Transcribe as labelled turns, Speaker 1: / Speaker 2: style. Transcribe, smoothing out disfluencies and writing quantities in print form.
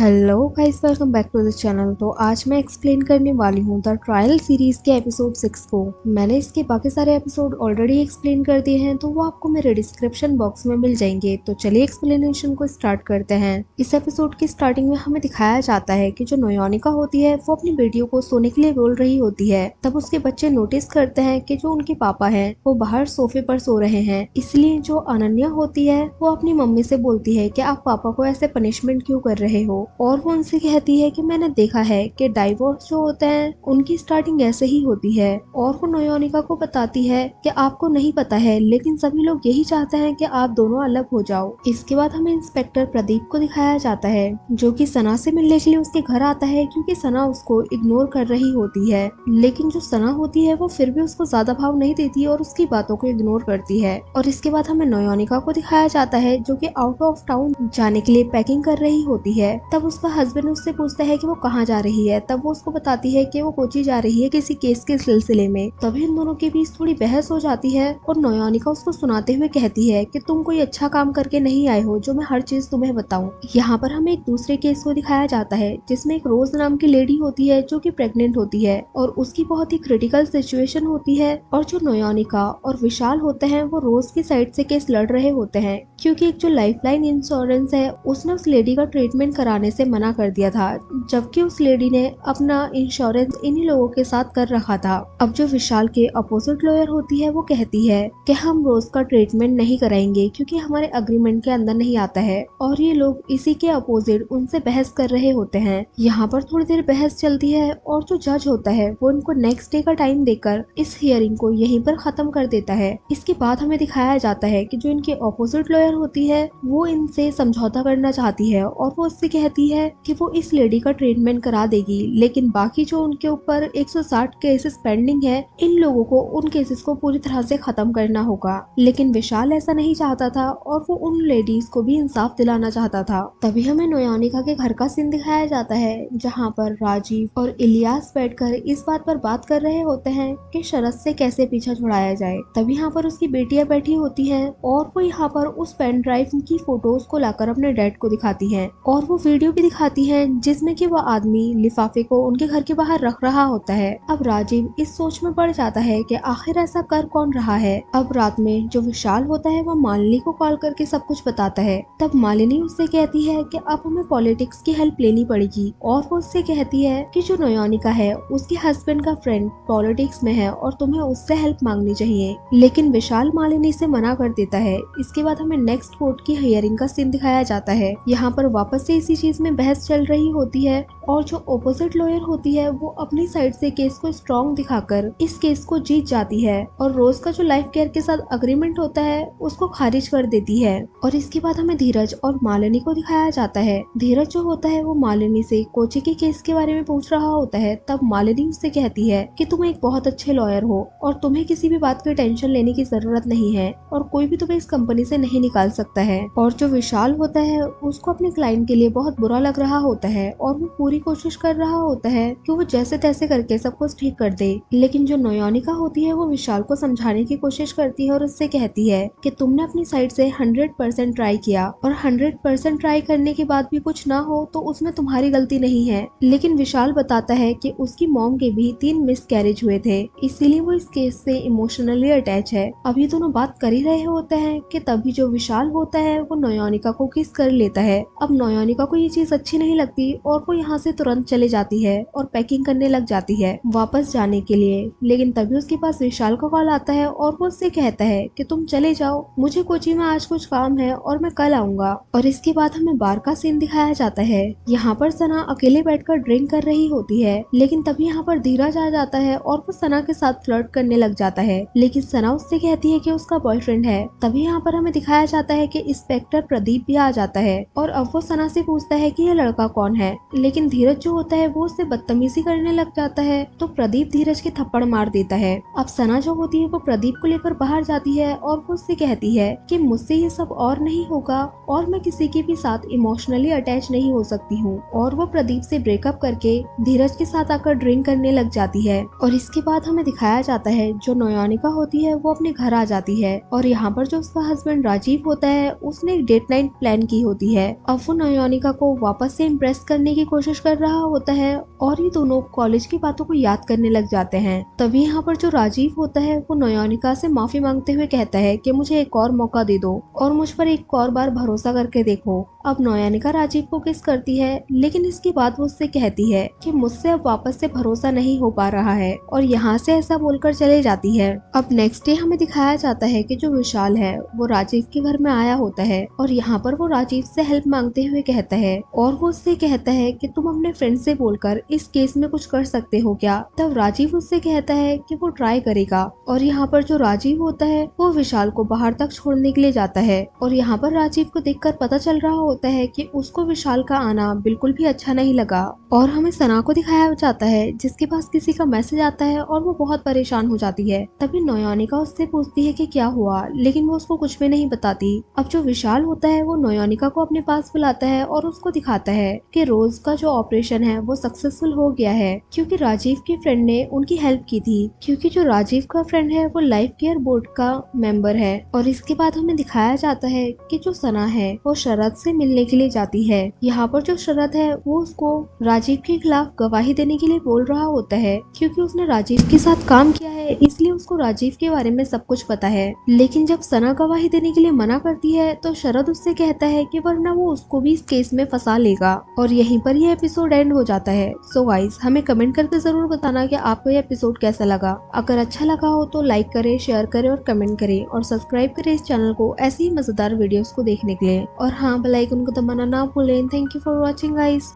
Speaker 1: Hello guys, welcome back to the channel. तो आज मैं एक्सप्लेन करने वाली हूँ द ट्रायल सीरीज के एपिसोड 6 को। मैंने इसके बाकी सारे एपिसोड ऑलरेडी एक्सप्लेन कर दिए हैं, तो वो आपको मेरे डिस्क्रिप्शन बॉक्स में मिल जाएंगे। तो चलिए एक्सप्लेनेशन को स्टार्ट करते हैं। इस एपिसोड की स्टार्टिंग में हमें दिखाया जाता है कि जो नोयोनिका होती है वो अपनी बेटियों को सोने के लिए बोल रही होती है। तब उसके बच्चे नोटिस करते हैं कि जो उनके पापा है वो बाहर सोफे पर सो रहे हैं। इसलिए जो अनन्या होती है वो अपनी मम्मी से बोलती है कि आप पापा को ऐसे पनिशमेंट क्यों कर रहे हो। और वो उनसे कहती है कि मैंने देखा है कि डाइवोर्स जो होते हैं उनकी स्टार्टिंग ऐसे ही होती है। और वो नयोनिका को बताती है कि आपको नहीं पता है, लेकिन सभी लोग यही चाहते हैं कि आप दोनों अलग हो जाओ। इसके बाद हमें इंस्पेक्टर प्रदीप को दिखाया जाता है जो कि सना से मिलने के लिए उसके घर आता है, क्योंकि सना उसको इग्नोर कर रही होती है। लेकिन जो सना होती है वो फिर भी उसको ज्यादा भाव नहीं देती और उसकी बातों को इग्नोर करती है। और इसके बाद हमें नयोनिका को दिखाया जाता है जो कि आउट ऑफ टाउन जाने के लिए पैकिंग कर रही होती है। तब उसका हस्बैंड उससे पूछता है कि वो कहाँ जा रही है। तब वो उसको बताती है कि वो कोची जा रही है किसी केस के सिलसिले में। तभी इन दोनों के बीच थोड़ी बहस हो जाती है और नयोनिका उसको सुनाते हुए कहती है कि तुम कोई अच्छा काम करके नहीं आए हो जो मैं हर चीज तुम्हें बताऊं। यहाँ पर हमें एक दूसरे केस को दिखाया जाता है जिसमें एक रोज नाम की लेडी होती है जो कि प्रेग्नेंट होती है और उसकी बहुत ही क्रिटिकल सिचुएशन होती है। और जो नयोनिका और विशाल होते हैं वो रोज की साइड से केस लड़ रहे होते हैं, क्योंकि एक जो लाइफलाइन इंश्योरेंस है उसने उस लेडी का ट्रीटमेंट कराने से मना कर दिया था, जबकि उस लेडी ने अपना इंश्योरेंस इन्हीं लोगों के साथ कर रखा था। अब जो विशाल के अपोजिट लॉयर होती है वो कहती है कि हम रोज का ट्रीटमेंट नहीं कराएंगे क्योंकि हमारे अग्रीमेंट के अंदर नहीं आता है। और ये लोग इसी के अपोजिट उनसे बहस कर रहे होते हैं। यहाँ पर थोड़ी देर बहस चलती है और जो जज होता है वो इनको नेक्स्ट डे का टाइम देकर इस हियरिंग को यहीं पर खत्म कर देता है। इसके बाद हमें दिखाया जाता है कि जो इनके अपोजिट लॉयर होती है वो इनसे समझौता करना चाहती है और वो उससे कहती है कि वो इस लेडी का ट्रीटमेंट करा देगी, लेकिन बाकी जो उनके ऊपर 160 केसेस पेंडिंग है इन लोगों को उन केसेस को पूरी तरह से खत्म करना होगा। लेकिन विशाल ऐसा नहीं चाहता था और वो उन लेडीज को भी इंसाफ दिलाना चाहता था। तभी हमें नयोनिका के घर का सीन दिखाया जाता है जहाँ पर राजीव और इलियास बैठकर इस बात पर बात कर रहे होते हैं कि शरद से कैसे पीछा छुड़ाया जाए। तभी यहाँ पर उसकी बेटियां बैठी होती हैं और वो यहाँ पर उस पेन ड्राइव की फोटोज को लाकर अपने डैड को दिखाती है और वो वीडियो भी दिखाती है जिसमें कि वो आदमी लिफाफे को उनके घर के बाहर रख रहा होता है। अब राजीव इस सोच में पड़ जाता है कि आखिर ऐसा कर कौन रहा है। अब रात में जो विशाल होता है वो मालिनी को कॉल करके सब कुछ बताता है। तब मालिनी उससे कहती है कि अब हमें पॉलिटिक्स की हेल्प लेनी पड़ेगी और वो उससे कहती है कि जो नयोनिका है उसके हस्बैंड का फ्रेंड पॉलिटिक्स में है और तुम्हें उससे हेल्प मांगनी चाहिए। लेकिन विशाल मालिनी से मना कर देता है। इसके बाद हमें नेक्स्ट कोर्ट की हियरिंग का सीन दिखाया जाता है। यहाँ पर वापस से इसी चीज में बहस चल रही होती है और जो ऑपोजिट लॉयर होती है वो अपनी साइड से केस को स्ट्रॉन्ग दिखाकर इस केस को जीत जाती है और रोज का जो लाइफ केयर के साथ अग्रीमेंट होता है उसको खारिज कर देती है। और इसके बाद हमें धीरज और मालिनी को दिखाया जाता है। धीरज जो होता है वो मालिनी से कोची के केस के बारे में पूछ रहा होता है। तब मालिनी उससे कहती है कि तुम एक बहुत अच्छे लॉयर हो और तुम्हें किसी भी बात की टेंशन लेने की जरूरत नहीं है और कोई भी तुम्हें इस कंपनी से नहीं निकाल सकता है। और जो विशाल होता है उसको अपने क्लाइंट के लिए बहुत बुरा लग रहा होता है और वो पूरी कोशिश कर रहा होता है कि वो जैसे तैसे करके सब कुछ ठीक कर दे। लेकिन जो नयोनिका होती है वो विशाल को समझाने की कोशिश करती है और उससे कहती है कि तुमने अपनी साइड से 100% ट्राई किया और 100% ट्राई करने के बाद भी कुछ ना हो तो उसमें तुम्हारी गलती नहीं है। लेकिन विशाल बताता है कि उसकी मॉम के भी 3 मिसकैरेज हुए थे, इसीलिए वो इस केस से इमोशनली अटैच है। अब ये दोनों बात कर ही रहे होते हैं कि तभी जो विशाल होता है वो नयोनिका को किस कर लेता है। अब नयोनिका को ये चीज अच्छी नहीं लगती और वो यहाँ से तुरंत चले जाती है और पैकिंग करने लग जाती है वापस जाने के लिए। लेकिन तभी उसके पास विशाल का कॉल आता है और वो उससे कहता है कि तुम चले जाओ, मुझे कोची में आज कुछ काम है और मैं कल आऊंगा। और इसके बाद हमें बार का सीन दिखाया जाता है। यहाँ पर सना अकेले बैठकर ड्रिंक कर रही होती है, लेकिन तभी यहाँ पर धीरज आ जाता है और वो सना के साथ फ्लर्ट करने लग जाता है। लेकिन सना उससे कहती है कि उसका बॉयफ्रेंड है। तभी यहाँ पर हमें दिखाया जाता है कि इंस्पेक्टर प्रदीप भी आ जाता है और अब वो सना से पूछता है कि ये लड़का कौन है। लेकिन धीरज जो होता है वो उससे बदतमीजी करने लग जाता है तो प्रदीप धीरज के थप्पड़ मार देता है। अब सना जो होती है वो प्रदीप को लेकर बाहर जाती है और वो उससे कहती है कि मुझसे ये सब और नहीं होगा और मैं किसी के भी साथ इमोशनली अटैच नहीं हो सकती हूँ। और वो प्रदीप से ब्रेकअप करके धीरज के साथ आकर ड्रिंक करने लग जाती है। और इसके बाद हमें दिखाया जाता है जो नयोनिका होती है वो अपने घर आ जाती है और यहाँ पर जो उसका हस्बैंड राजीव होता है उसने एक डेट नाइट प्लान की होती है। अब वो नयोनिका को को वापस से इम्प्रेस करने की कोशिश कर रहा होता है और ये दोनों कॉलेज की बातों को याद करने लग जाते हैं। तभी यहाँ पर जो राजीव होता है वो नयोनिका से माफी मांगते हुए कहता है कि मुझे एक और मौका दे दो और मुझ पर एक और बार भरोसा करके देखो। अब नयोनिका राजीव को किस करती है, लेकिन इसके बाद वो उससे कहती है कि मुझसे अब वापस से भरोसा नहीं हो पा रहा है और यहाँ से ऐसा बोलकर चले जाती है। अब नेक्स्ट डे हमें दिखाया जाता है कि जो विशाल है वो राजीव के घर में आया होता है और यहाँ पर वो राजीव से हेल्प मांगते हुए कहता है और वो उससे कहता है कि तुम अपने फ्रेंड से बोलकर इस केस में कुछ कर सकते हो क्या। तब राजीव उससे कहता है कि वो ट्राई करेगा और यहाँ पर जो राजीव होता है वो विशाल को बाहर तक छोड़ने के लिए जाता है और यहाँ पर राजीव को देखकर पता चल रहा होता है कि उसको विशाल का आना बिल्कुल भी अच्छा नहीं लगा और हमें सना को दिखाया जाता है जिसके पास किसी का मैसेज आता है और वो बहुत परेशान हो जाती है। तभी नयोनिका उससे पूछती है कि क्या हुआ, लेकिन वो उसको कुछ भी नहीं बताती। अब जो विशाल होता है वो नयोनिका को अपने पास बुलाता है और उसको दिखाता है कि रोज का जो ऑपरेशन है वो सक्सेसफुल हो गया है क्योंकि राजीव की फ्रेंड ने उनकी हेल्प की थी, क्योंकि जो राजीव का फ्रेंड है वो लाइफ केयर बोर्ड का मेंबर है। और इसके बाद हमें दिखाया जाता है कि जो सना है वो शरद से मिलने के लिए जाती है। यहाँ पर जो शरद है वो उसको राजीव के खिलाफ गवाही देने के लिए बोल रहा होता है क्योंकि उसने राजीव के साथ काम किया है, इसलिए उसको राजीव के बारे में सब कुछ पता है। लेकिन जब सना गवाही देने के लिए मना करती है तो शरद उससे कहता है कि वरना वो उसको भी इस केस में फंसा लेगा और यहीं पर ये एपिसोड एंड हो जाता है। सो गाइस, हमें कमेंट करके जरूर बताना कि आपको ये एपिसोड कैसा लगा। अगर अच्छा लगा हो तो लाइक करें, शेयर करें और कमेंट करें और सब्सक्राइब करें इस चैनल को ऐसे ही मजेदार वीडियोस को देखने के लिए। और हाँ, बेल आइकन को दबाना ना भूलें। Thank you for watching guys.